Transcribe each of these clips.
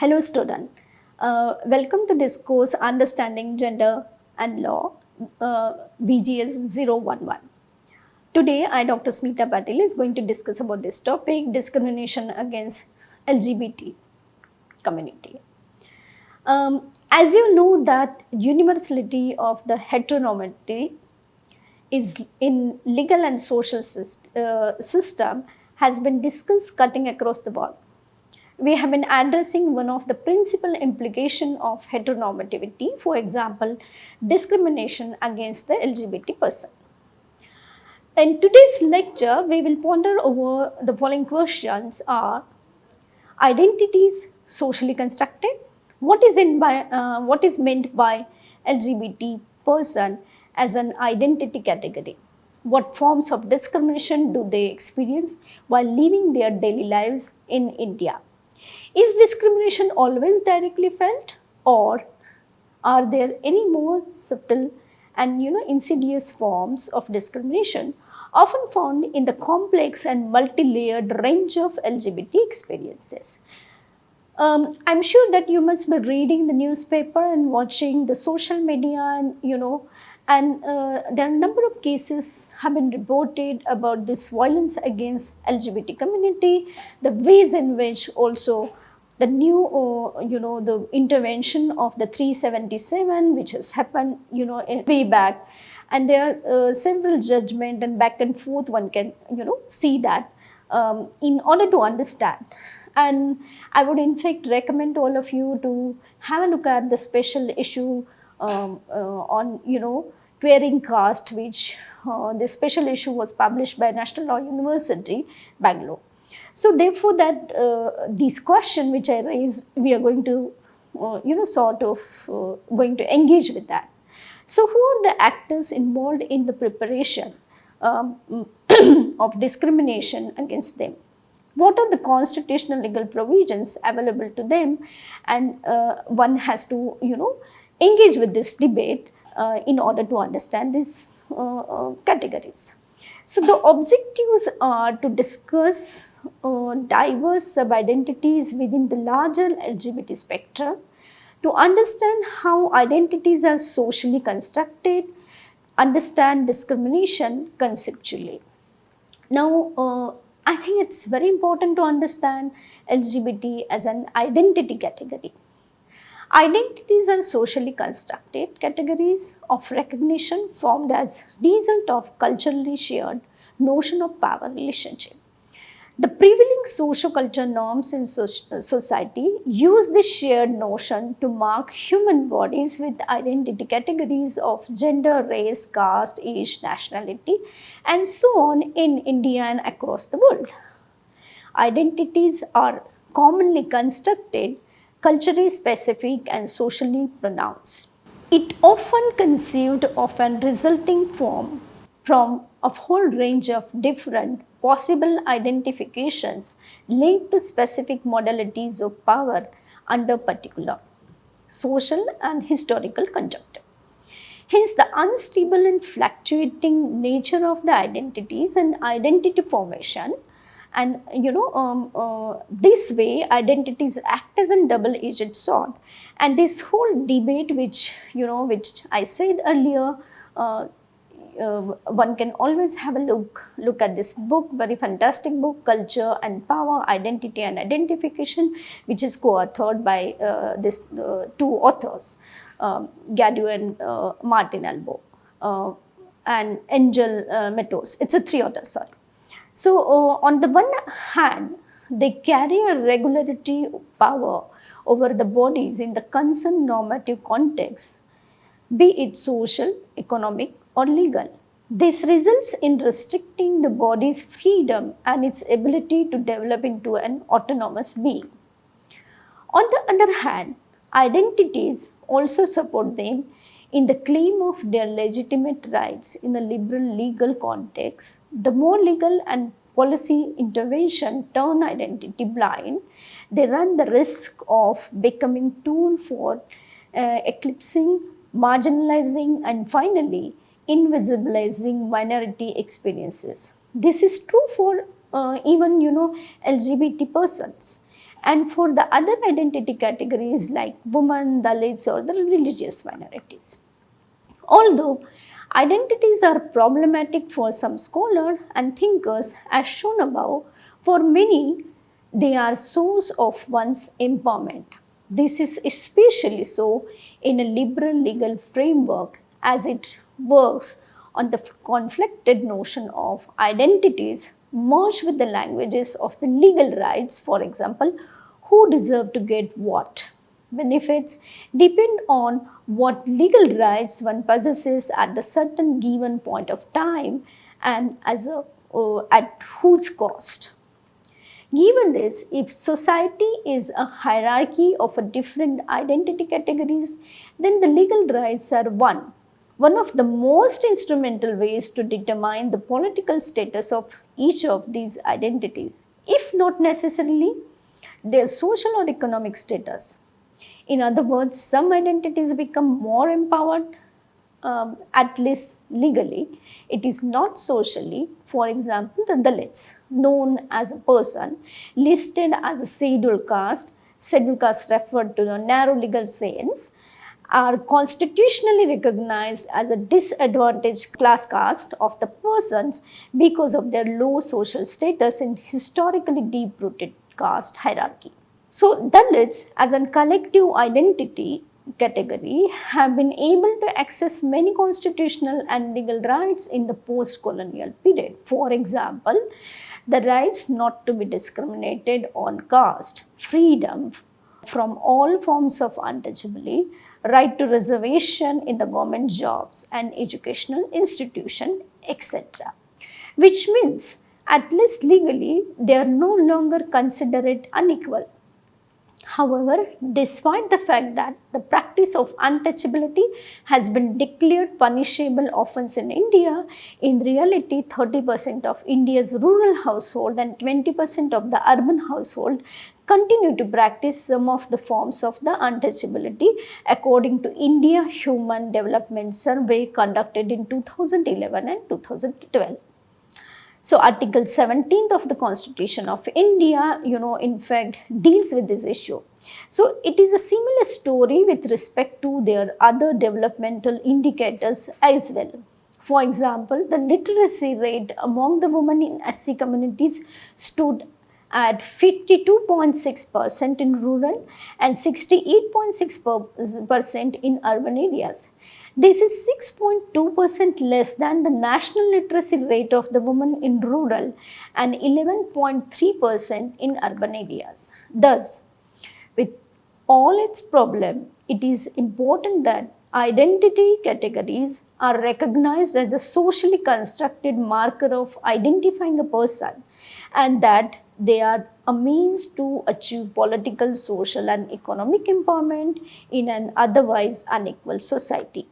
Hello student, welcome to this course Understanding Gender and Law BGS 011. Today I Dr. Smita Patil is going to discuss about this topic, discrimination against LGBT community. As you know that universality of the heteronormativity is in legal and social system has been discussed cutting across the board. We have been addressing one of the principal implications of heteronormativity, for example, discrimination against the LGBT person. In today's lecture, we will ponder over the following questions are identities socially constructed? What is meant by LGBT person as an identity category? What forms of discrimination do they experience while living their daily lives in India? Is discrimination always directly felt, or are there any more subtle and insidious forms of discrimination often found in the complex and multi-layered range of LGBT experiences? I'm sure that you must be reading the newspaper and watching the social media, and there are a number of cases have been reported about this violence against LGBT community, the ways in which also the new, the intervention of the 377, which has happened, way back, and there are several judgment and back and forth. One can, see that in order to understand. And I would in fact recommend all of you to have a look at the special issue on, queering caste, which this special issue was published by National Law University, Bangalore. So therefore that this question which I raised, we are going to, going to engage with that. So who are the actors involved in the preparation of discrimination against them? What are the constitutional legal provisions available to them? And one has to, engage with this debate in order to understand these categories. So the objectives are to discuss diverse sub-identities within the larger LGBT spectrum, to understand how identities are socially constructed, understand discrimination conceptually. Now, I think it's very important to understand LGBT as an identity category. Identities are socially constructed categories of recognition formed as result of culturally shared notion of power relationship. The prevailing socio-cultural norms in society use this shared notion to mark human bodies with identity categories of gender, race, caste, age, nationality, and so on in India and across the world. Identities are commonly constructed, culturally specific, and socially pronounced. It often conceived of an resulting form from a whole range of different possible identifications linked to specific modalities of power under particular social and historical conjuncture. Hence, the unstable and fluctuating nature of the identities and identity formation, and this way identities act as a double-edged sword. And this whole debate, which I said earlier, one can always have a look at this book, very fantastic book, Culture and Power, Identity and Identification, which is co-authored by these two authors, Gadu and Martin Albo, and Angel Metos. It's a three authors, sorry. So on the one hand, they carry a regularity power over the bodies in the concerned normative context, be it social, economic, or legal. This results in restricting the body's freedom and its ability to develop into an autonomous being. On the other hand, identities also support them in the claim of their legitimate rights in a liberal legal context. The more legal and policy intervention turn identity blind, they run the risk of becoming tool for eclipsing, marginalizing, and finally invisibilizing minority experiences. This is true for even LGBT persons. and for the other identity categories like women, Dalits, or the religious minorities. Although identities are problematic for some scholars and thinkers, as shown above, for many they are source of one's empowerment. This is especially so in a liberal legal framework as it works on the conflicted notion of identities merged with the languages of the legal rights, for example, who deserve to get what. Benefits depend on what legal rights one possesses at a certain given point of time and at whose cost. Given this, if society is a hierarchy of a different identity categories, then the legal rights are one of the most instrumental ways to determine the political status of each of these identities, if not necessarily their social or economic status. In other words, some identities become more empowered, at least legally. It is not socially. For example, the Dalits, known as a person listed as a scheduled caste referred to the narrow legal sense, are constitutionally recognized as a disadvantaged class caste of the persons because of their low social status in historically deep-rooted caste hierarchy. So, Dalits as a collective identity category have been able to access many constitutional and legal rights in the post-colonial period. For example, the rights not to be discriminated on caste, freedom from all forms of untouchability, right to reservation in the government jobs and educational institution, etc. Which means, at least legally, they are no longer considered unequal. However, despite the fact that the practice of untouchability has been declared punishable offence in India, in reality 30% of India's rural household and 20% of the urban household continue to practice some of the forms of the untouchability according to India Human Development Survey conducted in 2011 and 2012. So Article 17th of the Constitution of India, in fact deals with this issue. So it is a similar story with respect to their other developmental indicators as well. For example, the literacy rate among the women in SC communities stood at 52.6% in rural and 68.6% in urban areas. This is 6.2% less than the national literacy rate of the women in rural and 11.3% in urban areas. Thus, with all its problem, it is important that identity categories are recognized as a socially constructed marker of identifying a person and that they are a means to achieve political, social and economic empowerment in an otherwise unequal society.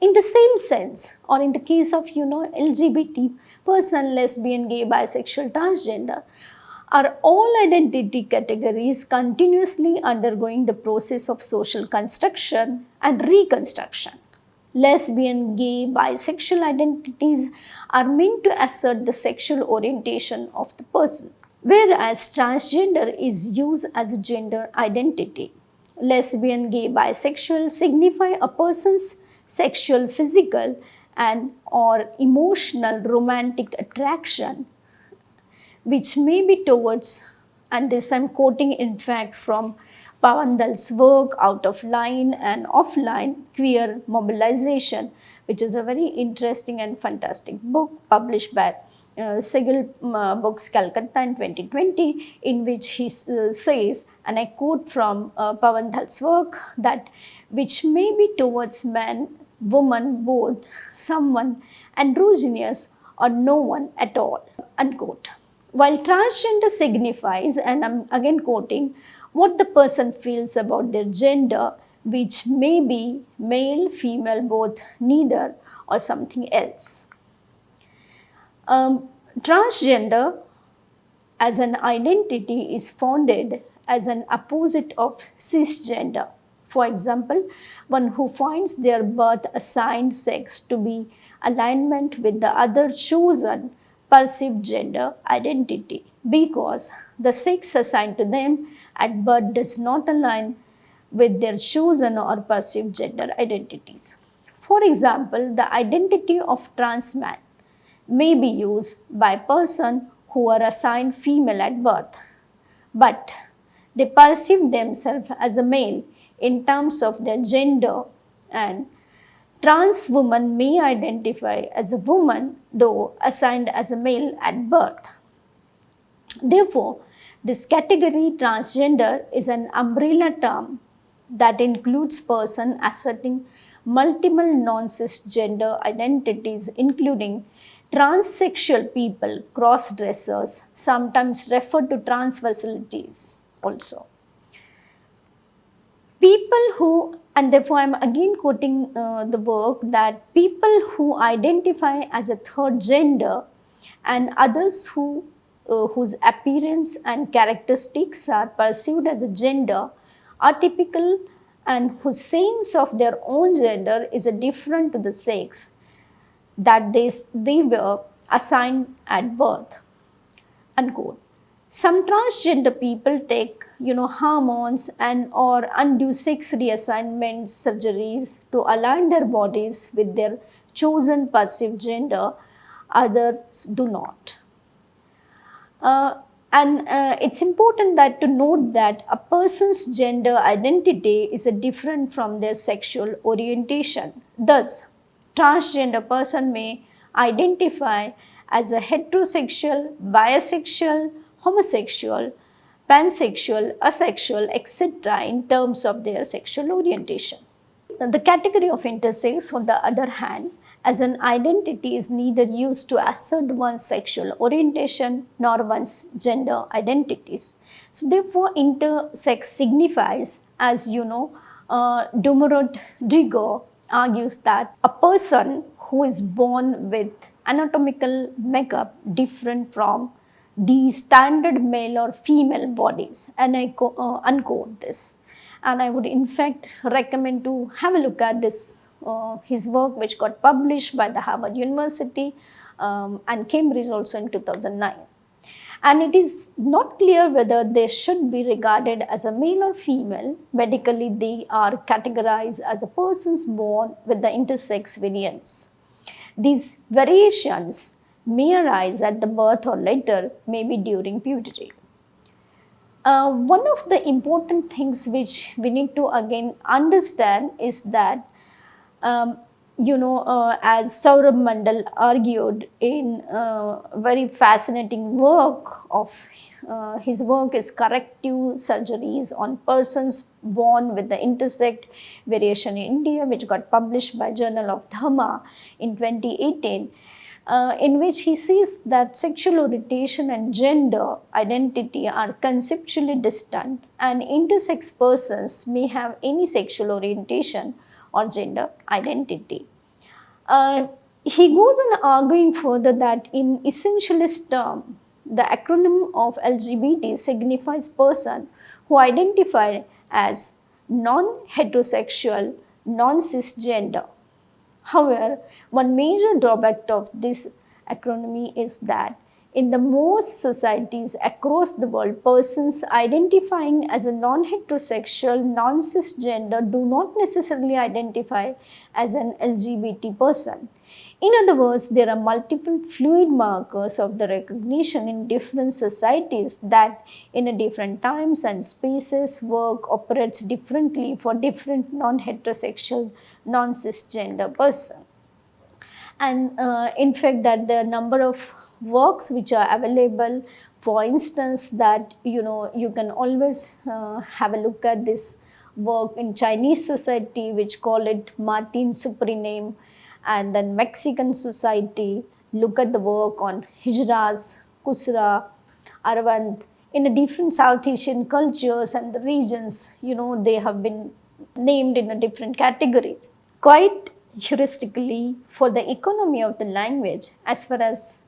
In the same sense, or in the case of LGBT person, lesbian, gay, bisexual, transgender, are all identity categories continuously undergoing the process of social construction and reconstruction. Lesbian, gay, bisexual identities are meant to assert the sexual orientation of the person, whereas transgender is used as a gender identity. Lesbian, gay, bisexual signify a person's sexual, physical and or emotional romantic attraction which may be towards, and this I am quoting in fact from Pavandal's work Out of Line and Offline Queer Mobilization, which is a very interesting and fantastic book published by Segel Books Calcutta in 2020, in which he says, and I quote from Pavandal's work, that which may be towards man, woman, both, someone, androgynous, or no one at all, unquote. While transgender signifies, and I'm again quoting, what the person feels about their gender, which may be male, female, both, neither, or something else. Transgender as an identity is founded as an opposite of cisgender. For example, one who finds their birth assigned sex to be alignment with the other chosen perceived gender identity, because the sex assigned to them at birth does not align with their chosen or perceived gender identities. For example, the identity of trans man may be used by persons who are assigned female at birth, but they perceive themselves as a male in terms of their gender, and trans women may identify as a woman though assigned as a male at birth. Therefore, this category transgender is an umbrella term that includes persons asserting multiple non-cisgender identities, including transsexual people, cross-dressers, sometimes referred to transversalities also. People who, and therefore I'm again quoting the work, that people who identify as a third gender and others whose appearance and characteristics are perceived as a gender are typical, and whose sense of their own gender is a different to the sex that they were assigned at birth, unquote. Some transgender people take hormones and or undo sex reassignment surgeries to align their bodies with their chosen perceived gender. Others do not. It's important that to note that a person's gender identity is different from their sexual orientation. Thus, transgender person may identify as a heterosexual, bisexual, homosexual, pansexual, asexual, etc. in terms of their sexual orientation. The category of intersex, on the other hand, as an identity is neither used to assert one's sexual orientation nor one's gender identities. So therefore, intersex signifies, as Dumont Drigo argues, that a person who is born with anatomical makeup different from the standard male or female bodies, and I unquote this. And I would in fact recommend to have a look at this his work, which got published by the Harvard University and Cambridge also in 2009. And it is not clear whether they should be regarded as a male or female. Medically, they are categorized as a persons born with the intersex variants. These variations may arise at the birth or later, maybe during puberty. One of the important things which we need to again understand is that as Saurabh Mandal argued in very fascinating work of his work is Corrective Surgeries on Persons Born with the Intersex Variation in India, which got published by Journal of Dharma in 2018, in which he says that sexual orientation and gender identity are conceptually distant, and intersex persons may have any sexual orientation or gender identity. He goes on arguing further that in essentialist term, the acronym of LGBT signifies person who identify as non-heterosexual, non-cisgender. However, one major drawback of this acronym is that in the most societies across the world, persons identifying as a non-heterosexual, non-cisgender do not necessarily identify as an LGBT person. In other words, there are multiple fluid markers of the recognition in different societies that in different times and spaces work operates differently for different non-heterosexual, non-cisgender person. And in fact, that the number of works which are available, for instance, that you can always have a look at this work in Chinese society, which call it Martin Supreme, and then Mexican society, look at the work on Hijras, Kusra, Arvand. In the different South Asian cultures and the regions, they have been named in different categories. Quite heuristically, for the economy of the language, as far as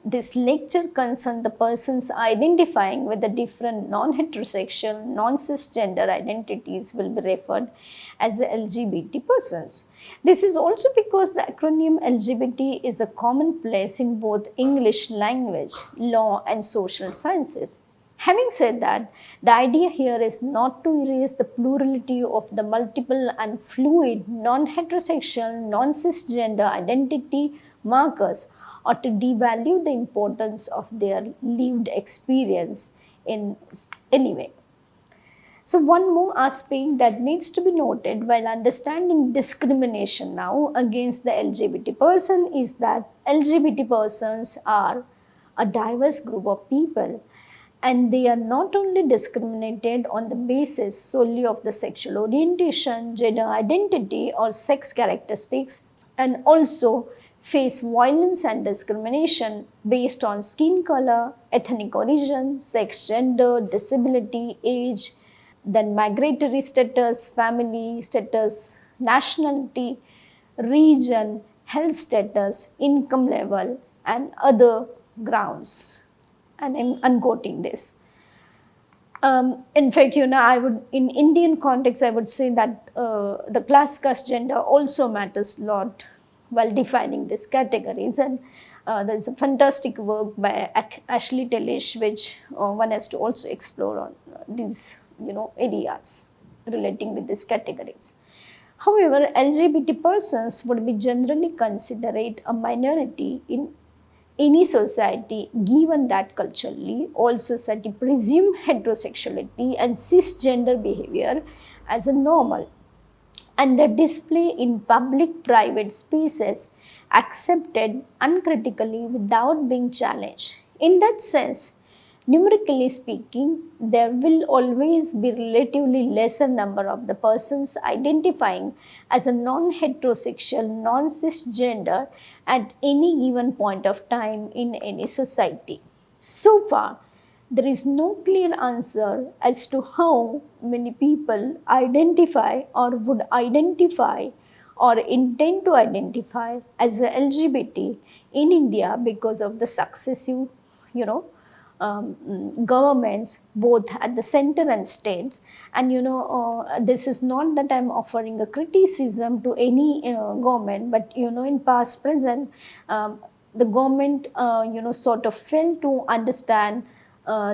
this lecture concerned, the persons identifying with the different non-heterosexual, non-cisgender identities will be referred as LGBT persons. This is also because the acronym LGBT is a commonplace in both English language, law, and social sciences. Having said that, the idea here is not to erase the plurality of the multiple and fluid, non-heterosexual, non-cisgender identity markers, or to devalue the importance of their lived experience in any way. So, one more aspect that needs to be noted while understanding discrimination now against the LGBT person is that LGBT persons are a diverse group of people, and they are not only discriminated on the basis solely of the sexual orientation, gender identity, or sex characteristics, and also face violence and discrimination based on skin color, ethnic origin, sex, gender, disability, age, then migratory status, family status, nationality, region, health status, income level, and other grounds. And I'm unquoting this. In fact, I would, in Indian context, I would say that the class, caste, gender also matters a lot while defining these categories. And there's a fantastic work by Ashley Tellish, which one has to also explore on these, areas relating with these categories. However, LGBT persons would be generally considered a minority in any society, given that culturally all society presume heterosexuality and cisgender behavior as a normal, and the display in public private spaces accepted uncritically without being challenged. In that sense, numerically speaking, there will always be relatively lesser number of the persons identifying as a non-heterosexual, non-cisgender at any given point of time in any society. So far, there is no clear answer as to how many people identify or would identify or intend to identify as a LGBT in India because of the successive, governments both at the center and states. And this is not that I'm offering a criticism to any government, but in past present the government sort of failed to understand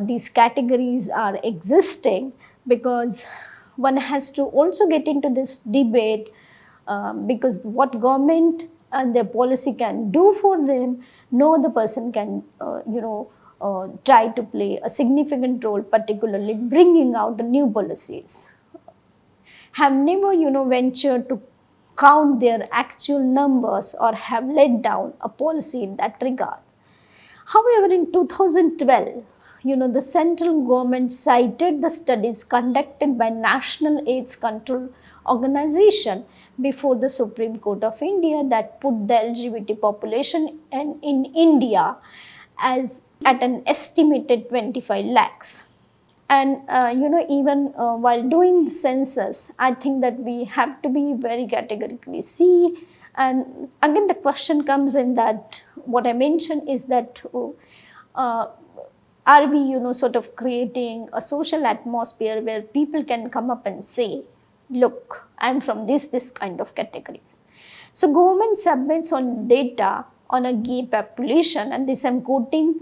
these categories are existing, because one has to also get into this debate, because what government and their policy can do for them, no other person can try to play a significant role, particularly bringing out the new policies. Have never ventured to count their actual numbers or have laid down a policy in that regard. However, in 2012, the central government cited the studies conducted by National AIDS Control Organization before the Supreme Court of India that put the LGBT population in India as at an estimated 25 lakhs. And even while doing the census, I think that we have to be very categorically see. And again, the question comes in that what I mentioned is that are we sort of creating a social atmosphere where people can come up and say, look, I'm from this kind of categories. So government submits on data on a gay population, and this I'm quoting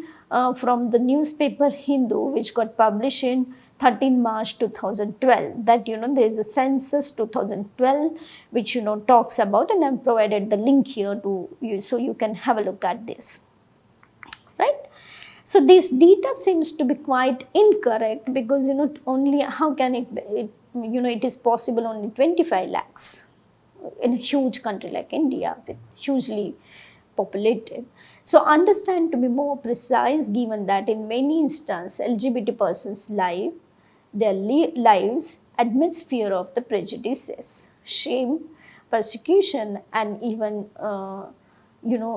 from the newspaper Hindu, which got published in 13 March 2012, that there is a census 2012 which talks about, and I've provided the link here to you so you can have a look at this, right? So this data seems to be quite incorrect, because only how can it is possible only 25 lakhs in a huge country like India with hugely populated. So understand to be more precise, given that in many instances LGBT persons their lives amidst fear of the prejudices, shame, persecution, and even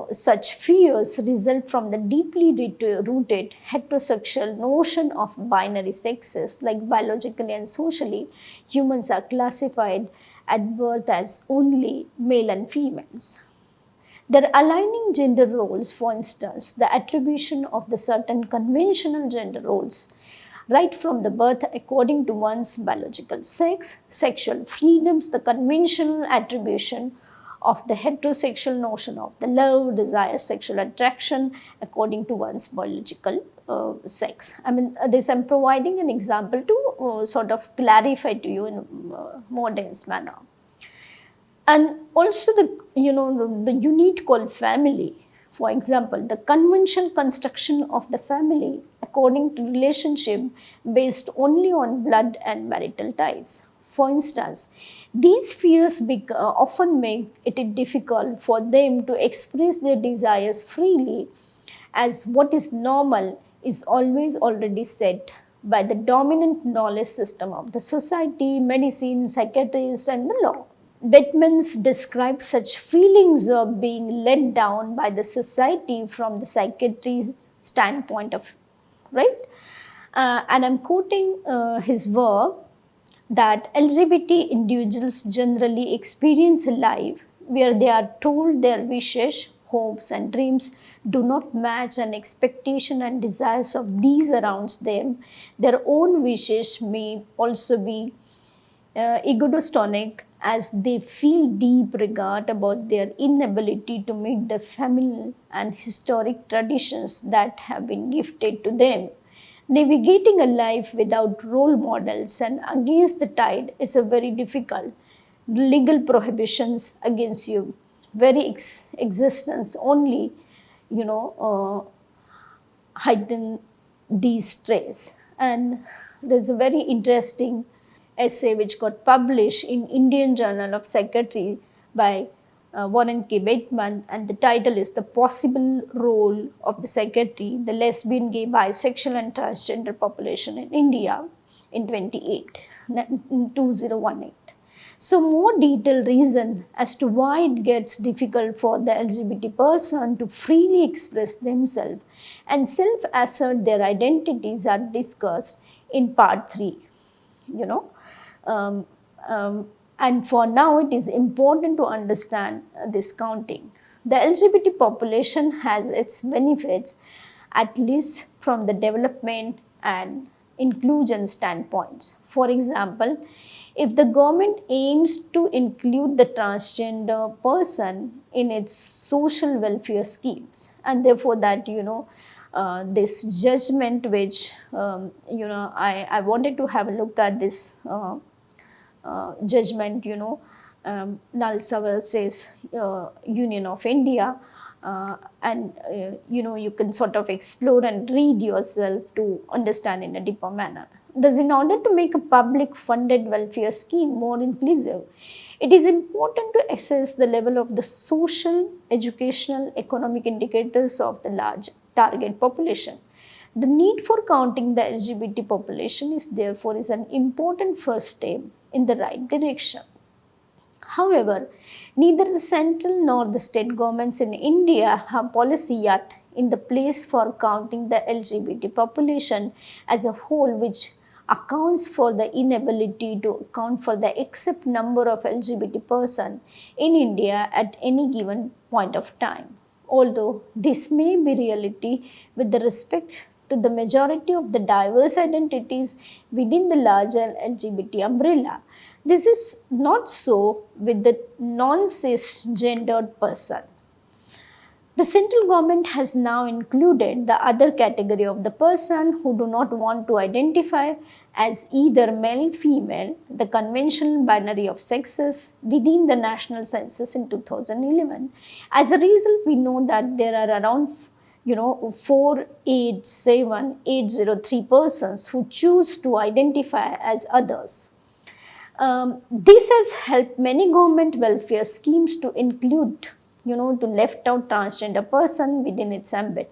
such fears result from the deeply rooted heterosexual notion of binary sexes. Like biologically and socially, humans are classified at birth as only male and females. They're aligning gender roles, for instance, the attribution of the certain conventional gender roles right from the birth according to one's biological sex, sexual freedoms, the conventional attribution of the heterosexual notion of the love, desire, sexual attraction according to one's biological sex. I mean, this I'm providing an example to sort of clarify to you in a more dense manner. And also the unit called family. For example, the conventional construction of the family according to relationship based only on blood and marital ties. For instance, these fears often make it difficult for them to express their desires freely, as what is normal is always already set by the dominant knowledge system of the society, medicine, psychiatrists, and the law. Bettman's describes such feelings of being let down by the society from the psychiatry standpoint of, right? And I'm quoting his work that LGBT individuals generally experience a life where they are told their wishes, hopes, and dreams do not match an expectation and desires of these around them. Their own wishes may also be egoistonic, as they feel deep regret about their inability to meet the familial and historic traditions that have been gifted to them. Navigating a life without role models and against the tide is a very difficult. Legal prohibitions against you very existence only, heighten these stress. And there's a very interesting essay which got published in Indian Journal of Psychiatry by Warren K. Bettman, and the title is The Possible Role of the Psychiatry, the Lesbian, Gay, Bisexual and Transgender Population in India in 2018. So more detailed reason as to why it gets difficult for the LGBT person to freely express themselves and self-assert their identities are discussed in part 3. Um, and for now, it is important to understand this counting. The LGBT population has its benefits, at least from the development and inclusion standpoints. For example, if the government aims to include the transgender person in its social welfare schemes, and therefore that, this judgment which, I wanted to have a look at this judgment, Nalsa versus Union of India, you can sort of explore and read yourself to understand in a deeper manner. Thus, in order to make a public funded welfare scheme more inclusive, it is important to assess the level of the social, educational, economic indicators of the large target population. The need for counting the LGBT population is therefore an important first step in the right direction. However, neither the central nor the state governments in India have policy yet in the place for counting the LGBT population as a whole, which accounts for the inability to account for the exact number of LGBT persons in India at any given point of time. Although this may be reality with the respect to the majority of the diverse identities within the larger LGBT umbrella, this is not so with the non-cisgendered person. The central government has now included the other category of the person who do not want to identify as either male, female, the conventional binary of sexes within the national census in 2011. As a result, we know that there are around 487,803 persons who choose to identify as others. This has helped many government welfare schemes to include, to left out transgender person within its ambit.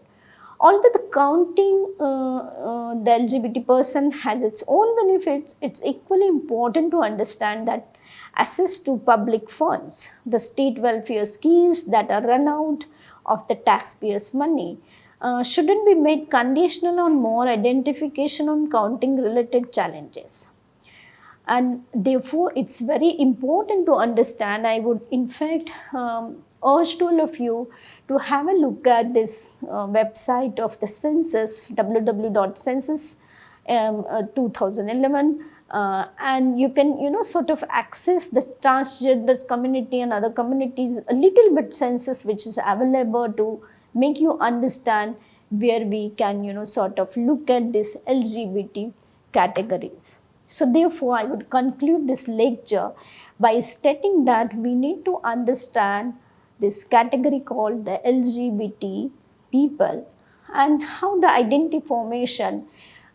Although the counting the LGBT person has its own benefits, it's equally important to understand that access to public funds, the state welfare schemes that are run out of the taxpayers' money, shouldn't be made conditional on more identification on counting related challenges. And therefore, it's very important to understand. I would in fact urge all of you to have a look at this website of the census, www.census2011, and you can sort of access the transgender community and other communities a little bit census which is available to make you understand where we can, sort of look at these LGBT categories. So therefore, I would conclude this lecture by stating that we need to understand this category called the LGBT people and how the identity formation,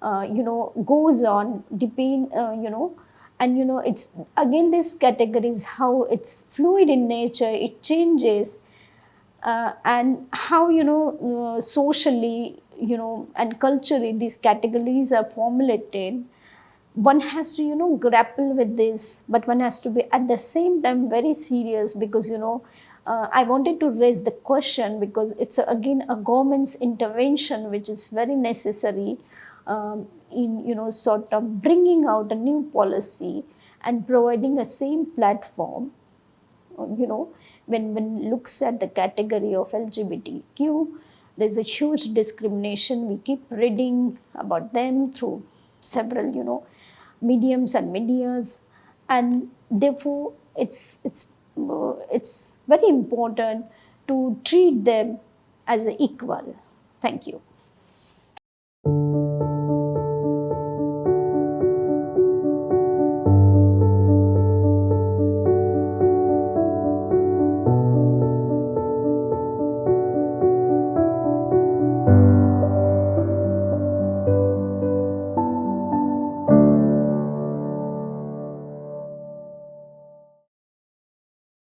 goes on, depend, and it's again this category is how it's fluid in nature, it changes, and how socially and culturally these categories are formulated. One has to grapple with this, but one has to be at the same time very serious, because I wanted to raise the question because it's again a government's intervention which is very necessary, in sort of bringing out a new policy and providing a same platform. When one looks at the category of LGBTQ, there's a huge discrimination. We keep reading about them through several, mediums and medias, and therefore it's very important to treat them as equal. Thank you.